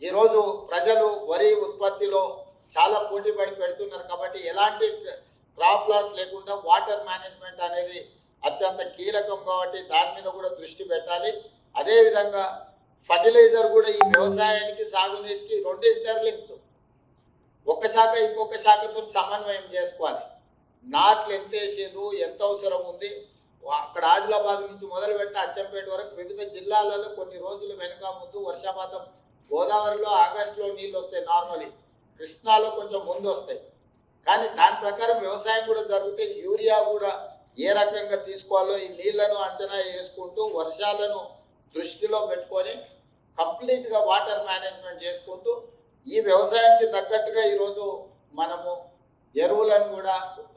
ఈరోజు ప్రజలు వరి ఉత్పత్తిలో చాలా పోటీ పడి పెడుతున్నారు కాబట్టి ఎలాంటి క్రాప్ లాస్ లేకుండా వాటర్ మేనేజ్మెంట్ అనేది అత్యంత కీలకం కాబట్టి దాని మీద కూడా దృష్టి పెట్టాలి. అదేవిధంగా ఫర్టిలైజర్ కూడా ఈ వ్యవసాయానికి సాగునీటికి రెండు ఇంటర్లింక్డ్, ఒక శాఖ ఇంకొక శాఖతో సమన్వయం చేసుకోవాలి. నాట్లు ఎంత వేసేదు, ఎంత అవసరం ఉంది, అక్కడ ఆదిలాబాద్ నుంచి మొదలు పెట్టి అచ్చంపేట వరకు వివిధ జిల్లాలలో కొన్ని రోజులు వెనక ముందు వర్షపాతం, గోదావరిలో ఆగస్టులో నీళ్ళు వస్తాయి నార్మలీ, కృష్ణాలో కొంచెం ముందు వస్తాయి. కానీ దాని ప్రకారం వ్యవసాయం కూడా జరిగితే యూరియా కూడా ఏ రకంగా తీసుకోవాలో ఈ నీళ్లను అంచనా వేసుకుంటూ వర్షాలను దృష్టిలో పెట్టుకొని కంప్లీట్గా వాటర్ మేనేజ్మెంట్ చేసుకుంటూ ఈ వ్యవసాయానికి తగ్గట్టుగా ఈరోజు మనము ఎరువులను కూడా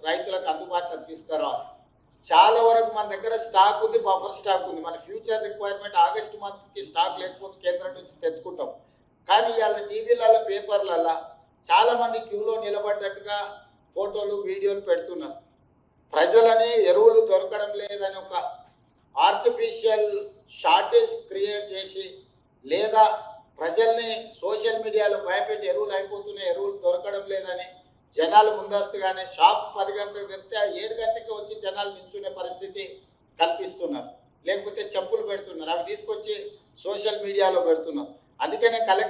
రైతులకు అందుబాటులోకి తీసుకురావాలి. చాలా వరకు మన దగ్గర స్టాక్ ఉంది, బఫర్ స్టాక్ ఉంది. మన ఫ్యూచర్ రిక్వైర్మెంట్ ఆగస్టు మంత్కి స్టాక్ లేకపోతే కేంద్రం నుంచి తెచ్చుకుంటాం. కానీ ఇవాళ టీవీలలో పేపర్లలో చాలా మంది క్యూలో నిలబడ్డట్టుగా ఫోటోలు వీడియోలు పెడుతున్నారు. ప్రజలని ఎరువులు దొరకడం లేదని ఒక ఆర్టిఫిషియల్ షార్టేజ్ క్రియేట్ చేసి లేదా ప్రజల్ని సోషల్ మీడియాలో భయపెట్టి ఎరువులు అయిపోతున్నాయి, ఎరువులు దొరకడం లేదని జనాలు ముందస్తుగానే షాప్ 10 గంటలకు తెరిస్తే 7 గంటలకి వచ్చి జనాలు నిల్చునే పరిస్థితి కల్పిస్తున్నారు. లేకపోతే చెప్పులు పెడుతున్నారు, అవి తీసుకొచ్చి సోషల్ మీడియాలో పెడుతున్నారు. అందుకనే